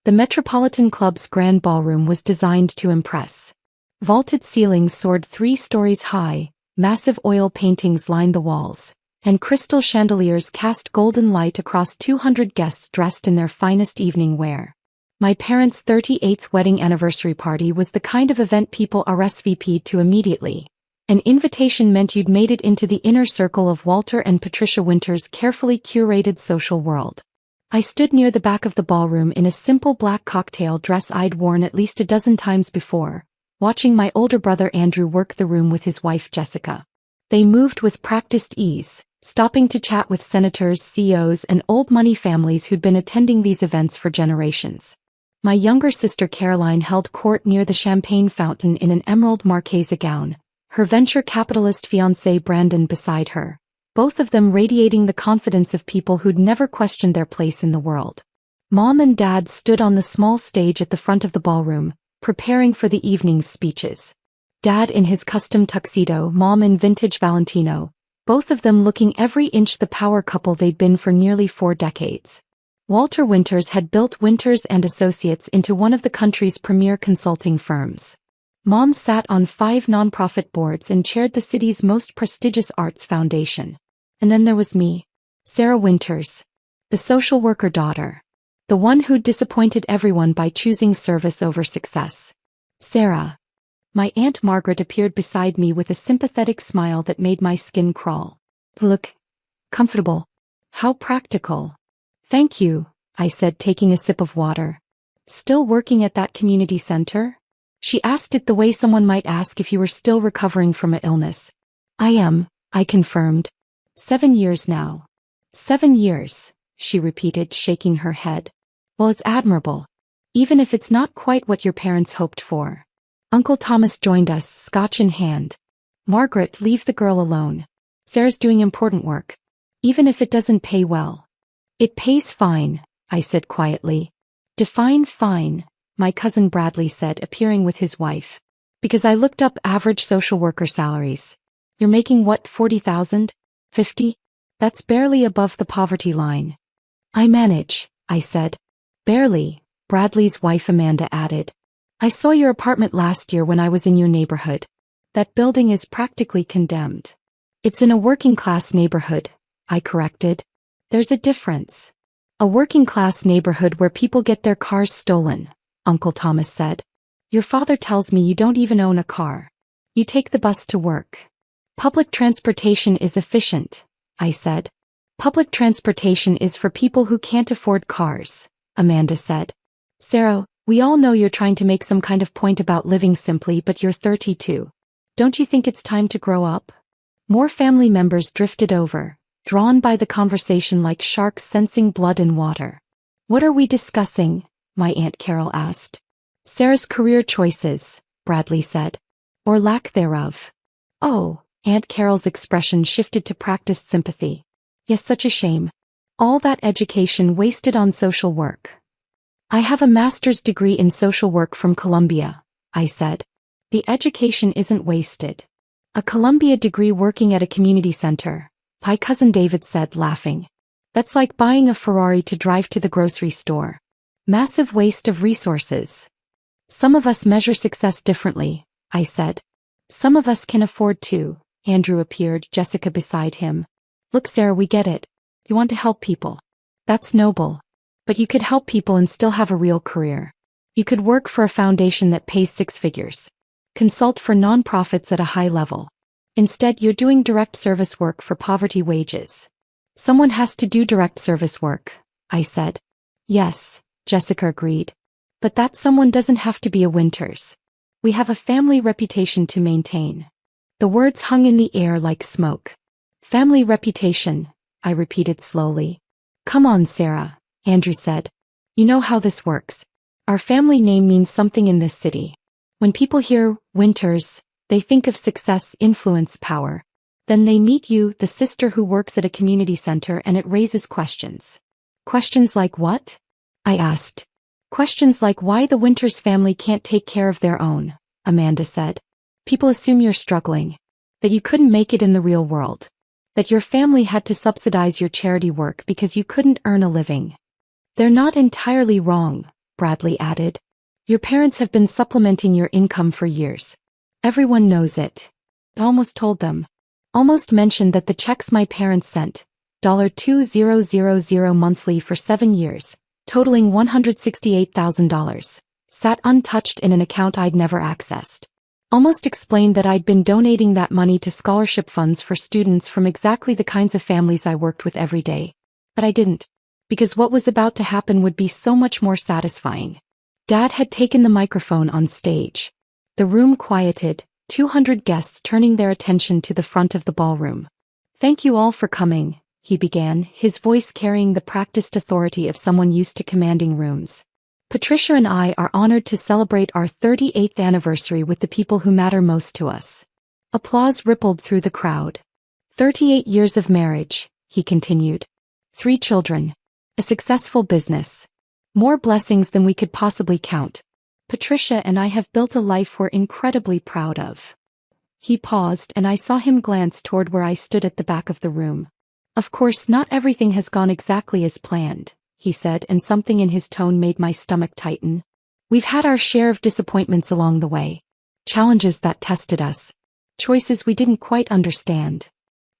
The Metropolitan Club's grand ballroom was designed to impress. Vaulted ceilings soared 3 stories high, massive oil paintings lined the walls, and crystal chandeliers cast golden light across 200 guests dressed in their finest evening wear. My parents' 38th wedding anniversary party was the kind of event people RSVP'd to immediately. An invitation meant you'd made it into the inner circle of Walter and Patricia Winters' carefully curated social world. I stood near the back of the ballroom in a simple black cocktail dress I'd worn at least a dozen times before, watching my older brother Andrew work the room with his wife Jessica. They moved with practiced ease, stopping to chat with senators, CEOs, and old money families who'd been attending these events for generations. My younger sister Caroline held court near the champagne fountain in an emerald marquesa gown, her venture capitalist fiancé Brandon beside her, both of them radiating the confidence of people who'd never questioned their place in the world. Mom and Dad stood on the small stage at the front of the ballroom, preparing for the evening's speeches. Dad in his custom tuxedo, Mom in vintage Valentino, both of them looking every inch the power couple they'd been for nearly 4 decades. Walter Winters had built Winters & Associates into one of the country's premier consulting firms. Mom sat on 5 nonprofit boards and chaired the city's most prestigious arts foundation. And then there was me, Sarah Winters, the social worker daughter. The one who'd disappointed everyone by choosing service over success. Sarah. My Aunt Margaret appeared beside me with a sympathetic smile that made my skin crawl. Look. Comfortable. How practical. Thank you, I said, taking a sip of water. Still working at that community center? She asked it the way someone might ask if you were still recovering from an illness. I am, I confirmed. 7 years now. 7 years, she repeated, shaking her head. Well, it's admirable. Even if it's not quite what your parents hoped for. Uncle Thomas joined us, scotch in hand. Margaret, leave the girl alone. Sarah's doing important work. Even if it doesn't pay well. It pays fine, I said quietly. Define fine, my cousin Bradley said, appearing with his wife. Because I looked up average social worker salaries. You're making what, 40,000? 50? That's barely above the poverty line. I manage, I said. Barely, Bradley's wife Amanda added. I saw your apartment last year when I was in your neighborhood. That building is practically condemned. It's in a working-class neighborhood, I corrected. There's a difference. A working-class neighborhood where people get their cars stolen, Uncle Thomas said. Your father tells me you don't even own a car. You take the bus to work. Public transportation is efficient, I said. Public transportation is for people who can't afford cars, Amanda said. Sarah, we all know you're trying to make some kind of point about living simply, but you're 32. Don't you think it's time to grow up? More family members drifted over, drawn by the conversation like sharks sensing blood in water. What are we discussing? My Aunt Carol asked. Sarah's career choices, Bradley said. Or lack thereof. Oh, Aunt Carol's expression shifted to practiced sympathy. Yes, such a shame. All that education wasted on social work. I have a master's degree in social work from Columbia, I said. The education isn't wasted. A Columbia degree working at a community center, my cousin David said, laughing. That's like buying a Ferrari to drive to the grocery store. Massive waste of resources. Some of us measure success differently, I said. Some of us can afford to. Andrew appeared, Jessica beside him. Look, Sarah, we get it. You want to help people. That's noble. But you could help people and still have a real career. You could work for a foundation that pays 6 figures. Consult for nonprofits at a high level. Instead, you're doing direct service work for poverty wages. Someone has to do direct service work, I said. Yes, Jessica agreed. But that someone doesn't have to be a Winters. We have a family reputation to maintain. The words hung in the air like smoke. Family reputation, I repeated slowly. Come on, Sarah, Andrew said. You know how this works. Our family name means something in this city. When people hear Winters, they think of success, influence, power. Then they meet you, the sister who works at a community center, and it raises questions. Questions like what? I asked. Questions like why the Winters family can't take care of their own, Amanda said. People assume you're struggling. That you couldn't make it in the real world. That your family had to subsidize your charity work because you couldn't earn a living. They're not entirely wrong, Bradley added. Your parents have been supplementing your income for years. Everyone knows it. I almost told them. Almost mentioned that the checks my parents sent, $2,000 monthly for 7 years, totaling $168,000, sat untouched in an account I'd never accessed. Almost explained that I'd been donating that money to scholarship funds for students from exactly the kinds of families I worked with every day. But I didn't. Because what was about to happen would be so much more satisfying. Dad had taken the microphone on stage. The room quieted, 200 guests turning their attention to the front of the ballroom. Thank you all for coming, he began, his voice carrying the practiced authority of someone used to commanding rooms. Patricia and I are honored to celebrate our 38th anniversary with the people who matter most to us. Applause rippled through the crowd. 38 years of marriage, he continued. 3 children. A successful business. More blessings than we could possibly count. Patricia and I have built a life we're incredibly proud of. He paused and I saw him glance toward where I stood at the back of the room. Of course, not everything has gone exactly as planned, he said, and something in his tone made my stomach tighten. We've had our share of disappointments along the way. Challenges that tested us. Choices we didn't quite understand.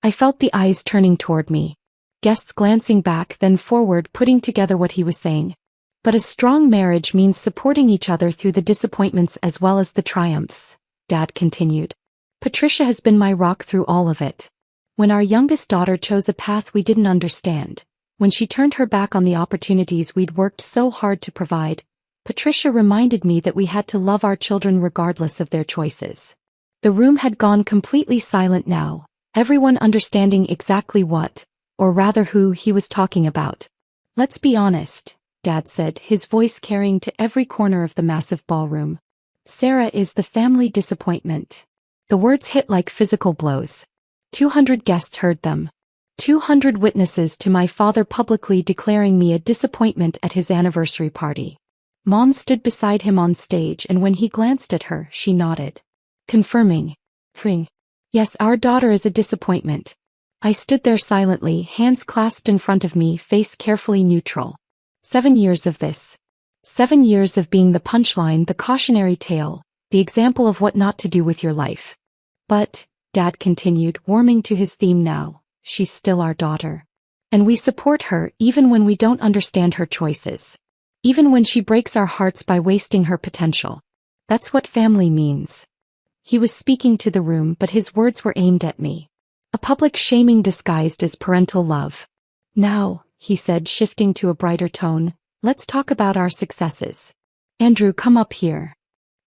I felt the eyes turning toward me. Guests glancing back then forward, putting together what he was saying. But a strong marriage means supporting each other through the disappointments as well as the triumphs, Dad continued. Patricia has been my rock through all of it. When our youngest daughter chose a path we didn't understand, when she turned her back on the opportunities we'd worked so hard to provide, Patricia reminded me that we had to love our children regardless of their choices. The room had gone completely silent now, everyone understanding exactly what, or rather who, he was talking about. Let's be honest, Dad said, his voice carrying to every corner of the massive ballroom. Sarah is the family disappointment. The words hit like physical blows. 200 guests heard them. 200 witnesses to my father publicly declaring me a disappointment at his anniversary party. Mom stood beside him on stage, and when he glanced at her, she nodded. Confirming. Yes, our daughter is a disappointment. I stood there silently, hands clasped in front of me, face carefully neutral. 7 years of this. 7 years of being the punchline, the cautionary tale, the example of what not to do with your life. But, Dad continued, warming to his theme now, she's still our daughter. And we support her even when we don't understand her choices. Even when she breaks our hearts by wasting her potential. That's what family means. He was speaking to the room, but his words were aimed at me. A public shaming disguised as parental love. Now, he said, shifting to a brighter tone, let's talk about our successes. Andrew, come up here.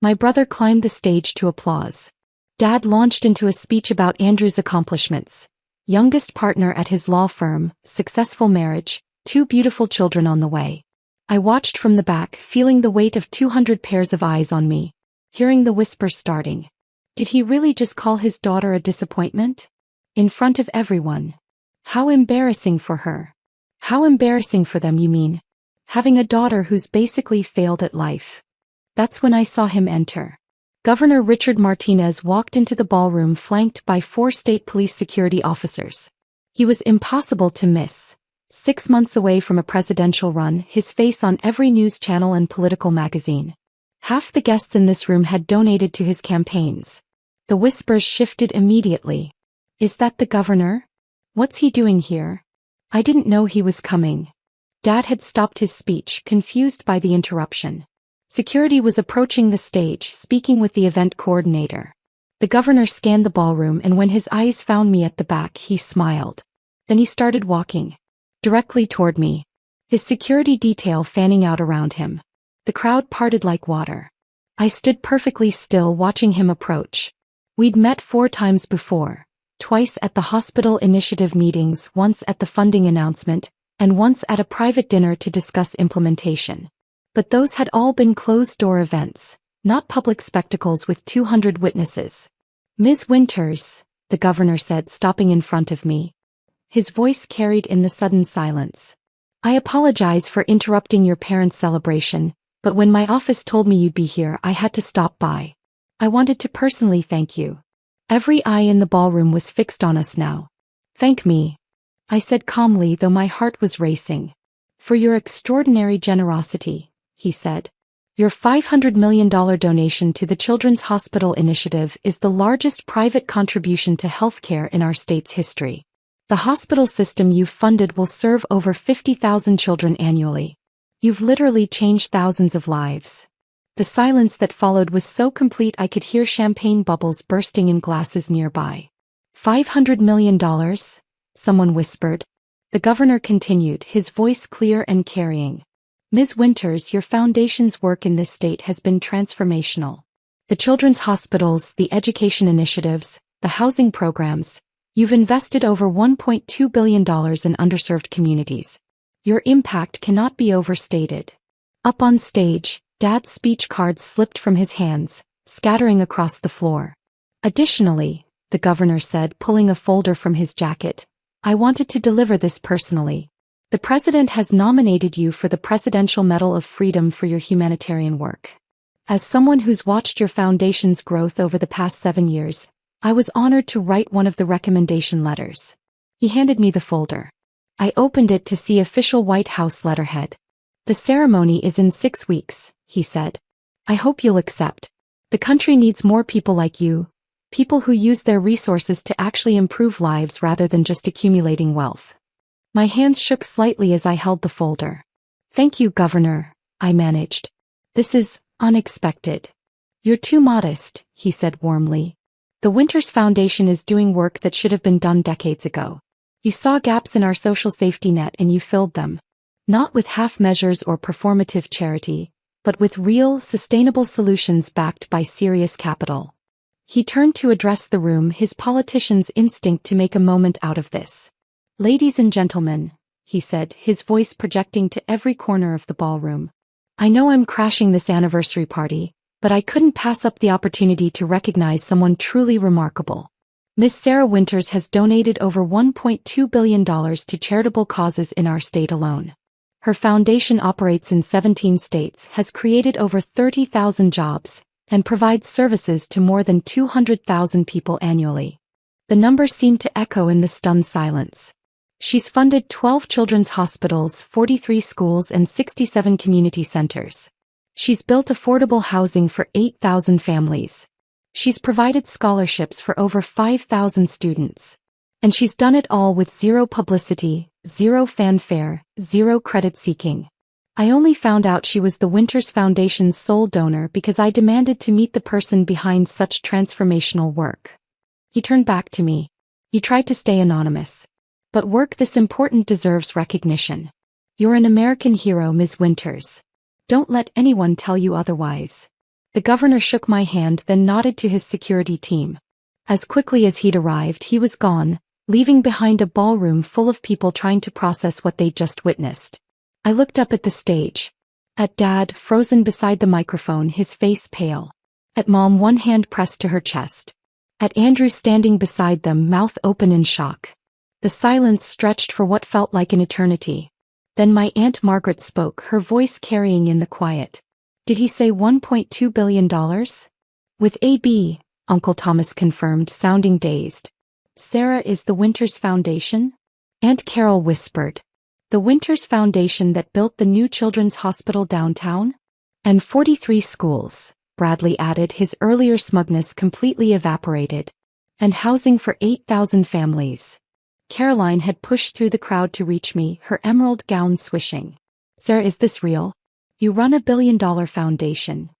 My brother climbed the stage to applause. Dad launched into a speech about Andrew's accomplishments. Youngest partner at his law firm, successful marriage, 2 beautiful children on the way. I watched from the back, feeling the weight of 200 pairs of eyes on me, hearing the whispers starting. Did he really just call his daughter a disappointment? In front of everyone. How embarrassing for her. How embarrassing for them, you mean? Having a daughter who's basically failed at life. That's when I saw him enter. Governor Richard Martinez walked into the ballroom flanked by 4 state police security officers. He was impossible to miss. 6 months away from a presidential run, his face on every news channel and political magazine. Half the guests in this room had donated to his campaigns. The whispers shifted immediately. Is that the governor? What's he doing here? I didn't know he was coming. Dad had stopped his speech, confused by the interruption. Security was approaching the stage, speaking with the event coordinator. The governor scanned the ballroom, and when his eyes found me at the back, he smiled. Then he started walking. Directly toward me. His security detail fanning out around him. The crowd parted like water. I stood perfectly still, watching him approach. We'd met 4 times before. Twice at the hospital initiative meetings, once at the funding announcement, and once at a private dinner to discuss implementation. But those had all been closed-door events, not public spectacles with 200 witnesses. Ms. Winters, the governor said, stopping in front of me. His voice carried in the sudden silence. I apologize for interrupting your parents' celebration, but when my office told me you'd be here, I had to stop by. I wanted to personally thank you. Every eye in the ballroom was fixed on us now. Thank me, I said calmly, though my heart was racing. For your extraordinary generosity, he said. Your $500 million donation to the Children's Hospital Initiative is the largest private contribution to healthcare in our state's history. The hospital system you've funded will serve over 50,000 children annually. You've literally changed thousands of lives. The silence that followed was so complete I could hear champagne bubbles bursting in glasses nearby. $500 million? Someone whispered. The governor continued, his voice clear and carrying. Ms. Winters, your foundation's work in this state has been transformational. The children's hospitals, the education initiatives, the housing programs, you've invested over $1.2 billion in underserved communities. Your impact cannot be overstated. Up on stage, Dad's speech cards slipped from his hands, scattering across the floor. Additionally, the governor said, pulling a folder from his jacket, I wanted to deliver this personally. The president has nominated you for the Presidential Medal of Freedom for your humanitarian work. As someone who's watched your foundation's growth over the past 7 years, I was honored to write one of the recommendation letters. He handed me the folder. I opened it to see official White House letterhead. The ceremony is in 6 weeks, he said. I hope you'll accept. The country needs more people like you, people who use their resources to actually improve lives rather than just accumulating wealth. My hands shook slightly as I held the folder. Thank you, Governor, I managed. This is unexpected. You're too modest, he said warmly. The Winters Foundation is doing work that should have been done decades ago. You saw gaps in our social safety net and you filled them. Not with half measures or performative charity, but with real, sustainable solutions backed by serious capital. He turned to address the room, his politician's instinct to make a moment out of this. Ladies and gentlemen, he said, his voice projecting to every corner of the ballroom. I know I'm crashing this anniversary party, but I couldn't pass up the opportunity to recognize someone truly remarkable. Miss Sarah Winters has donated over $1.2 billion to charitable causes in our state alone. Her foundation operates in 17 states, has created over 30,000 jobs, and provides services to more than 200,000 people annually. The number seemed to echo in the stunned silence. She's funded 12 children's hospitals, 43 schools, and 67 community centers. She's built affordable housing for 8,000 families. She's provided scholarships for over 5,000 students. And she's done it all with zero publicity, zero fanfare, zero credit seeking. I only found out she was the Winters Foundation's sole donor because I demanded to meet the person behind such transformational work. He turned back to me. You tried to stay anonymous. But work this important deserves recognition. You're an American hero, Ms. Winters. Don't let anyone tell you otherwise. The governor shook my hand, then nodded to his security team. As quickly as he'd arrived, he was gone, leaving behind a ballroom full of people trying to process what they'd just witnessed. I looked up at the stage. At Dad, frozen beside the microphone, his face pale. At Mom, one hand pressed to her chest. At Andrew standing beside them, mouth open in shock. The silence stretched for what felt like an eternity. Then my Aunt Margaret spoke, her voice carrying in the quiet. Did he say $1.2 billion? With AB, Uncle Thomas confirmed, sounding dazed. Sarah is the Winters Foundation? Aunt Carol whispered. The Winters Foundation that built the new children's hospital downtown? And 43 schools, Bradley added, his earlier smugness completely evaporated. And housing for 8,000 families. Caroline had pushed through the crowd to reach me, her emerald gown swishing. Sarah, is this real? You run a $1 billion foundation.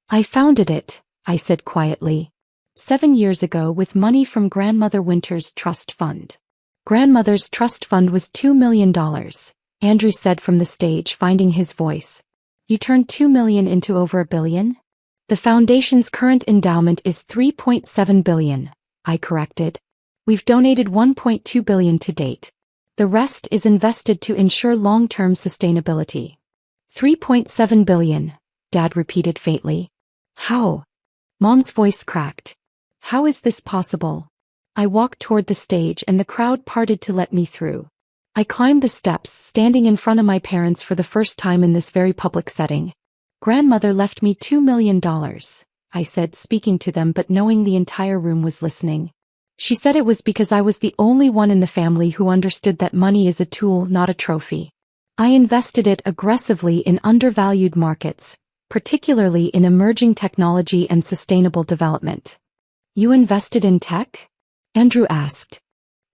I founded it, I said quietly. 7 years ago with money from Grandmother Winters' trust fund. Grandmother's trust fund was $2 million, Andrew said from the stage, finding his voice. You turned $2 million into over $1 billion? The foundation's current endowment is $3.7 billion, I corrected. We've donated $1.2 billion to date. The rest is invested to ensure long-term sustainability. $3.7 billion, Dad repeated faintly. How? Mom's voice cracked. How is this possible? I walked toward the stage and the crowd parted to let me through. I climbed the steps, standing in front of my parents for the first time in this very public setting. Grandmother left me $2 million, I said, speaking to them but knowing the entire room was listening. She said it was because I was the only one in the family who understood that money is a tool, not a trophy. I invested it aggressively in undervalued markets, particularly in emerging technology and sustainable development. You invested in tech? Andrew asked.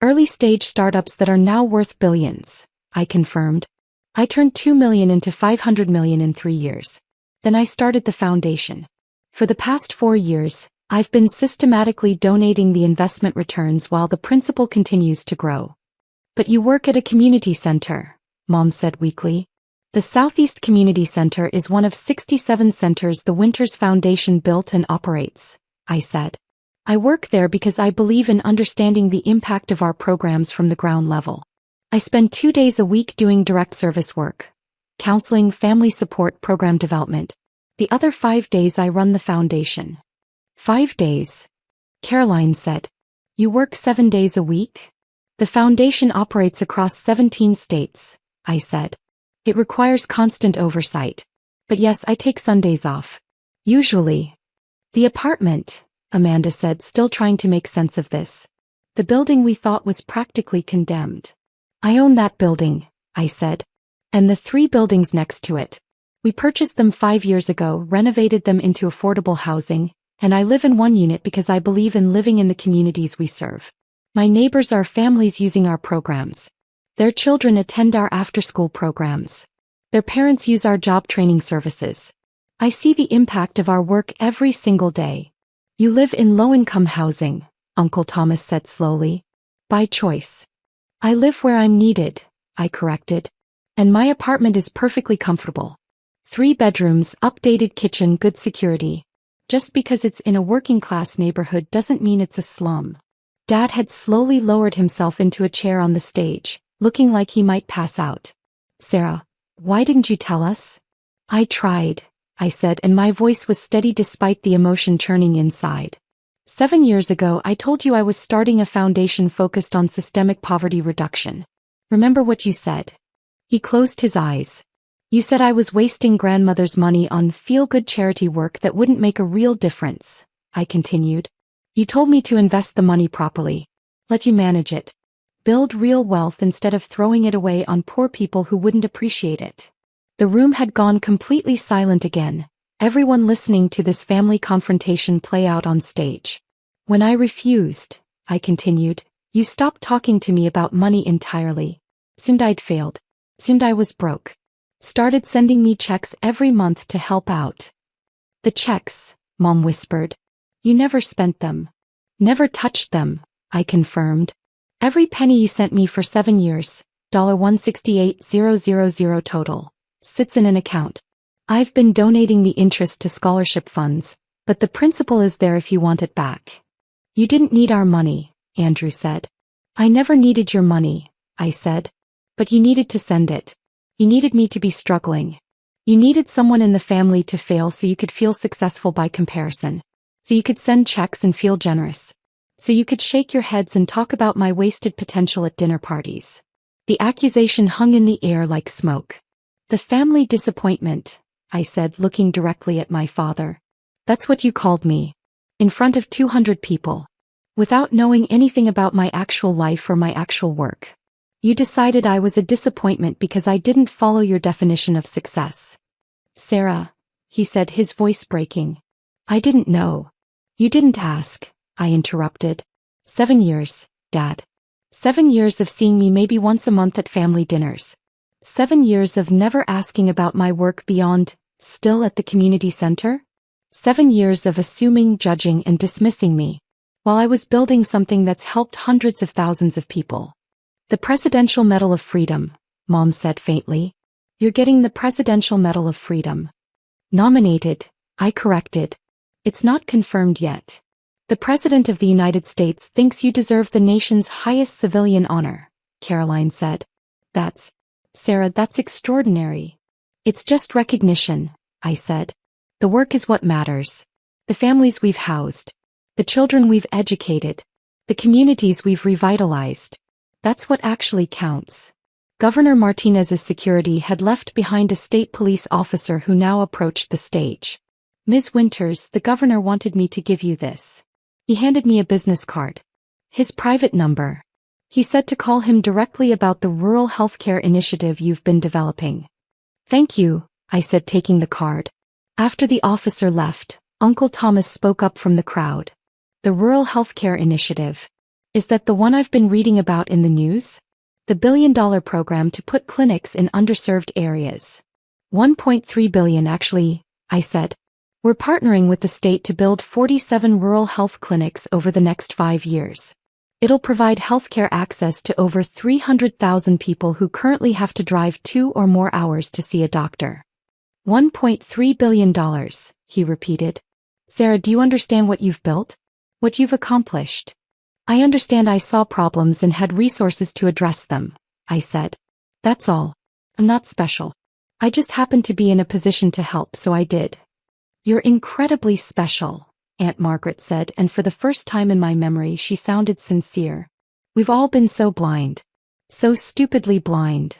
Early-stage startups that are now worth billions, I confirmed. I turned $2 million into $500 million in 3 years. Then I started the foundation. For the past 4 years, I've been systematically donating the investment returns while the principal continues to grow. But you work at a community center, Mom said weakly. The Southeast Community Center is one of 67 centers the Winters Foundation built and operates, I said. I work there because I believe in understanding the impact of our programs from the ground level. I spend 2 days a week doing direct service work, counseling, family support, program development. The other 5 days I run the foundation. 5 days? Caroline said. You work 7 days a week? The foundation operates across 17 states, I said. It requires constant oversight. But yes, I take Sundays off. Usually. The apartment, Amanda said, still trying to make sense of this. The building we thought was practically condemned. I own that building, I said. And the 3 buildings next to it. We purchased them 5 years ago, renovated them into affordable housing, and I live in one unit because I believe in living in the communities we serve. My neighbors are families using our programs. Their children attend our after-school programs. Their parents use our job training services. I see the impact of our work every single day. You live in low-income housing, Uncle Thomas said slowly. By choice. I live where I'm needed, I corrected. And my apartment is perfectly comfortable. 3 bedrooms, updated kitchen, good security. Just because it's in a working-class neighborhood doesn't mean it's a slum. Dad had slowly lowered himself into a chair on the stage, looking like he might pass out. Sarah, why didn't you tell us? I tried, I said, and my voice was steady despite the emotion churning inside. 7 years ago I told you I was starting a foundation focused on systemic poverty reduction. Remember what you said? He closed his eyes. You said I was wasting grandmother's money on feel-good charity work that wouldn't make a real difference, I continued. You told me to invest the money properly. Let you manage it. Build real wealth instead of throwing it away on poor people who wouldn't appreciate it. The room had gone completely silent again, everyone listening to this family confrontation play out on stage. When I refused, I continued, you stopped talking to me about money entirely. Seemed I'd failed. Seemed I was broke. Started sending me checks every month to help out. The checks, Mom whispered. You never spent them. Never touched them, I confirmed. Every penny you sent me for 7 years, $168,000 total, sits in an account. I've been donating the interest to scholarship funds, but the principal is there if you want it back. You didn't need our money, Andrew said. I never needed your money, I said. But you needed to send it. You needed me to be struggling. You needed someone in the family to fail so you could feel successful by comparison. So you could send checks and feel generous. So you could shake your heads and talk about my wasted potential at dinner parties. The accusation hung in the air like smoke. The family disappointment, I said, looking directly at my father. That's what you called me. In front of 200 people. Without knowing anything about my actual life or my actual work. You decided I was a disappointment because I didn't follow your definition of success. Sarah, he said, his voice breaking. I didn't know. You didn't ask, I interrupted. 7 years, Dad. 7 years of seeing me maybe once a month at family dinners. 7 years of never asking about my work beyond, still at the community center? 7 years of assuming, judging, and dismissing me, while I was building something that's helped hundreds of thousands of people. The Presidential Medal of Freedom, Mom said faintly. You're getting the Presidential Medal of Freedom. Nominated, I corrected. It's not confirmed yet. The President of the United States thinks you deserve the nation's highest civilian honor, Caroline said. Sarah, that's extraordinary. It's just recognition, I said. The work is what matters. The families we've housed. The children we've educated. The communities we've revitalized. That's what actually counts. Governor Martinez's security had left behind a state police officer who now approached the stage. Ms. Winters, the governor wanted me to give you this. He handed me a business card. His private number. He said to call him directly about the rural healthcare initiative you've been developing. Thank you, I said, taking the card. After the officer left, Uncle Thomas spoke up from the crowd. The rural healthcare initiative. Is that the one I've been reading about in the news? The billion-dollar program to put clinics in underserved areas. 1.3 billion actually, I said. We're partnering with the state to build 47 rural health clinics over the next 5 years. It'll provide healthcare access to over 300,000 people who currently have to drive 2 or more hours to see a doctor. $1.3 billion, he repeated. Sarah, do you understand what you've built? What you've accomplished? I understand. I saw problems and had resources to address them, I said. That's all. I'm not special. I just happened to be in a position to help, so I did. You're incredibly special, Aunt Margaret said, and for the first time in my memory she sounded sincere. We've all been so blind. So stupidly blind.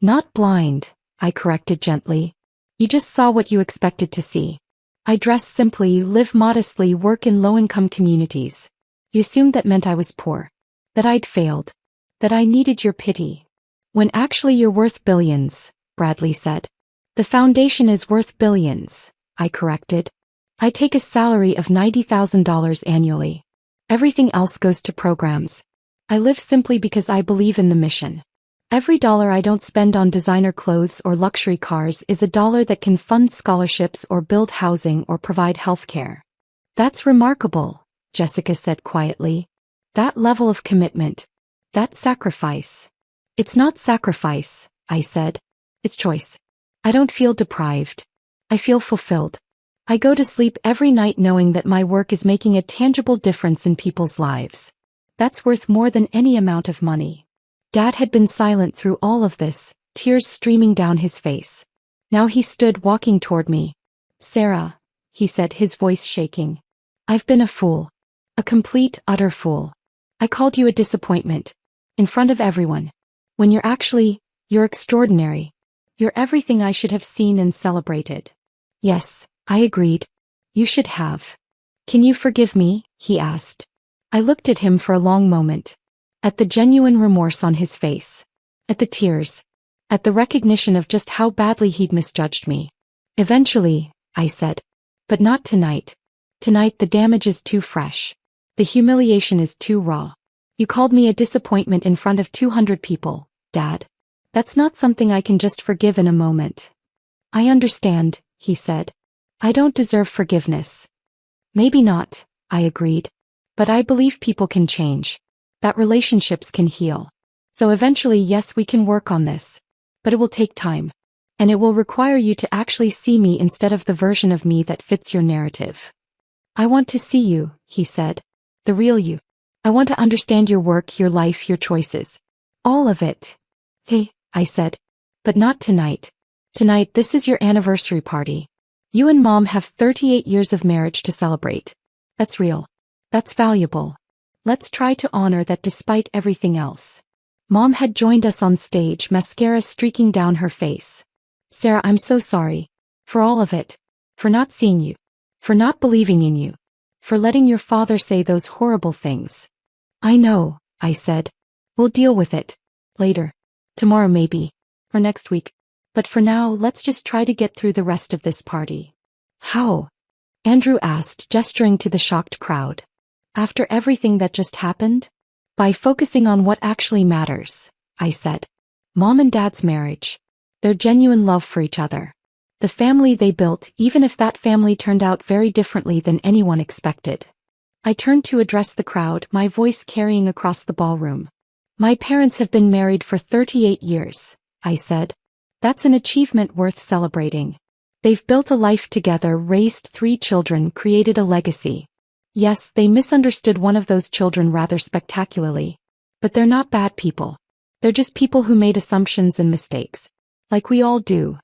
Not blind, I corrected gently. You just saw what you expected to see. I dress simply, live modestly, work in low-income communities. You assumed that meant I was poor. That I'd failed. That I needed your pity. When actually you're worth billions, Bradley said. The foundation is worth billions, I corrected. I take a salary of $90,000 annually. Everything else goes to programs. I live simply because I believe in the mission. Every dollar I don't spend on designer clothes or luxury cars is a dollar that can fund scholarships or build housing or provide health care. That's remarkable, Jessica said quietly. That level of commitment. That sacrifice. It's not sacrifice, I said. It's choice. I don't feel deprived. I feel fulfilled. I go to sleep every night knowing that my work is making a tangible difference in people's lives. That's worth more than any amount of money. Dad had been silent through all of this, tears streaming down his face. Now he stood walking toward me. Sarah, he said, his voice shaking. I've been a fool. A complete, utter fool. I called you a disappointment. In front of everyone. When you're extraordinary. You're everything I should have seen and celebrated. Yes, I agreed. You should have. Can you forgive me? He asked. I looked at him for a long moment. At the genuine remorse on his face. At the tears. At the recognition of just how badly he'd misjudged me. Eventually, I said. But not tonight. Tonight the damage is too fresh. The humiliation is too raw. You called me a disappointment in front of 200 people, Dad. That's not something I can just forgive in a moment. I understand, he said. I don't deserve forgiveness. Maybe not, I agreed. But I believe people can change. That relationships can heal. So eventually, yes, we can work on this. But it will take time. And it will require you to actually see me instead of the version of me that fits your narrative. I want to see you, he said. The real you. I want to understand your work, your life, your choices. All of it. Hey, I said. But not tonight. Tonight, this is your anniversary party. You and Mom have 38 years of marriage to celebrate. That's real. That's valuable. Let's try to honor that despite everything else. Mom had joined us on stage, mascara streaking down her face. Sarah, I'm so sorry. For all of it. For not seeing you. For not believing in you. For letting your father say those horrible things. I know, I said. We'll deal with it. Later. Tomorrow maybe. Or next week. But for now, let's just try to get through the rest of this party. How? Andrew asked, gesturing to the shocked crowd. After everything that just happened? By focusing on what actually matters, I said. Mom and Dad's marriage. Their genuine love for each other. The family they built, even if that family turned out very differently than anyone expected. I turned to address the crowd, my voice carrying across the ballroom. My parents have been married for 38 years, I said. That's an achievement worth celebrating. They've built a life together, raised 3 children, created a legacy. Yes, they misunderstood one of those children rather spectacularly. But they're not bad people. They're just people who made assumptions and mistakes. Like we all do.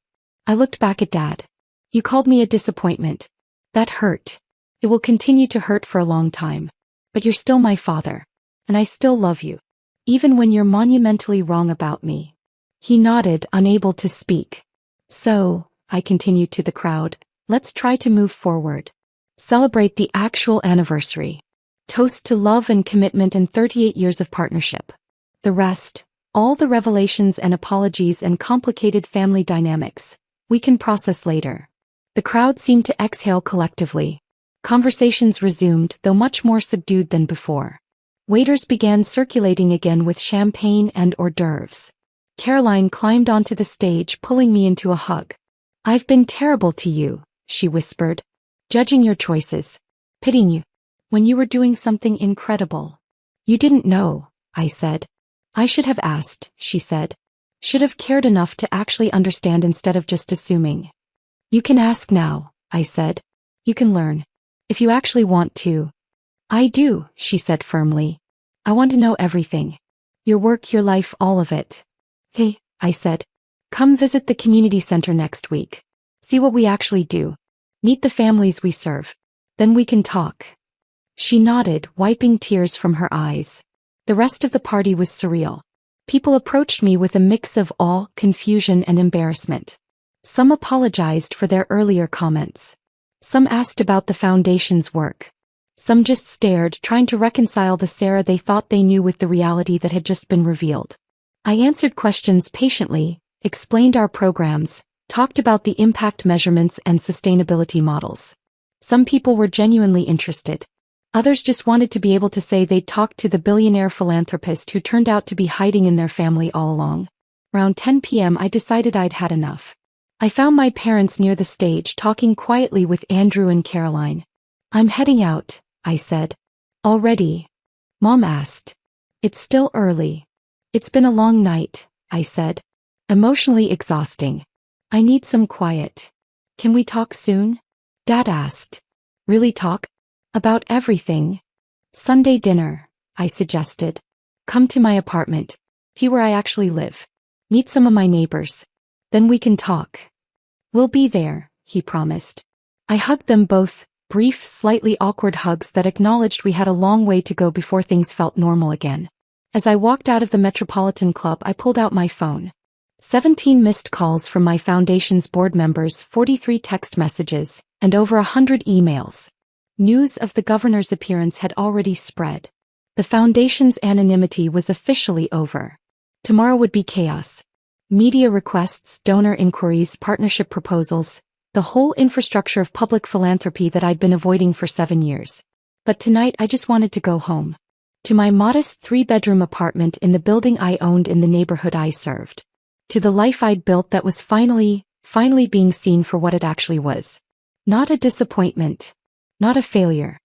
I looked back at Dad. You called me a disappointment. That hurt. It will continue to hurt for a long time. But you're still my father. And I still love you. Even when you're monumentally wrong about me. He nodded, unable to speak. So, I continued to the crowd, let's try to move forward. Celebrate the actual anniversary. Toast to love and commitment and 38 years of partnership. The rest, all the revelations and apologies and complicated family dynamics, we can process later. The crowd seemed to exhale collectively. Conversations resumed, though much more subdued than before. Waiters began circulating again with champagne and hors d'oeuvres. Caroline climbed onto the stage, pulling me into a hug. "I've been terrible to you," she whispered. "Judging your choices. Pitying you. When you were doing something incredible." "You didn't know," I said. "I should have asked," she said. "Should have cared enough to actually understand instead of just assuming." "You can ask now," I said. "You can learn. If you actually want to." "I do," she said firmly. "I want to know everything. Your work, your life, all of it." "Hey," I said. "Come visit the community center next week. See what we actually do. Meet the families we serve. Then we can talk." She nodded, wiping tears from her eyes. The rest of the party was surreal. People approached me with a mix of awe, confusion, and embarrassment. Some apologized for their earlier comments. Some asked about the foundation's work. Some just stared, trying to reconcile the Sarah they thought they knew with the reality that had just been revealed. I answered questions patiently, explained our programs, talked about the impact measurements and sustainability models. Some people were genuinely interested. Others just wanted to be able to say they'd talked to the billionaire philanthropist who turned out to be hiding in their family all along. Around 10 p.m. I decided I'd had enough. I found my parents near the stage talking quietly with Andrew and Caroline. "I'm heading out," I said. "Already?" Mom asked. "It's still early." "It's been a long night," I said. "Emotionally exhausting. I need some quiet. Can we talk soon?" Dad asked. "Really talk? About everything?" "Sunday dinner," I suggested. "Come to my apartment. See where I actually live. Meet some of my neighbors. Then we can talk." "We'll be there," he promised. I hugged them both, brief, slightly awkward hugs that acknowledged we had a long way to go before things felt normal again. As I walked out of the Metropolitan Club, I pulled out my phone. 17 missed calls from my foundation's board members, 43 text messages, and over 100 emails. News of the governor's appearance had already spread. The foundation's anonymity was officially over. Tomorrow would be chaos. Media requests, donor inquiries, partnership proposals, the whole infrastructure of public philanthropy that I'd been avoiding for 7 years. But tonight I just wanted to go home. To my modest 3-bedroom apartment in the building I owned in the neighborhood I served. To the life I'd built that was finally being seen for what it actually was. Not a disappointment. Not a failure.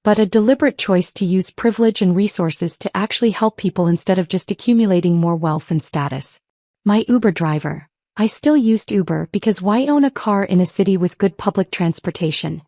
But a deliberate choice to use privilege and resources to actually help people instead of just accumulating more wealth and status. My Uber driver. I still used Uber because why own a car in a city with good public transportation?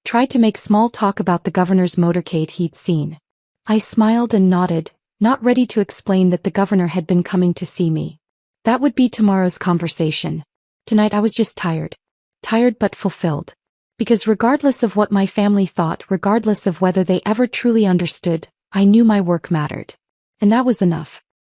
Tried to make small talk about the governor's motorcade he'd seen. I smiled and nodded, not ready to explain that the governor had been coming to see me. That would be tomorrow's conversation. Tonight I was just tired. Tired but fulfilled. Because regardless of what my family thought, regardless of whether they ever truly understood, I knew my work mattered. And that was enough.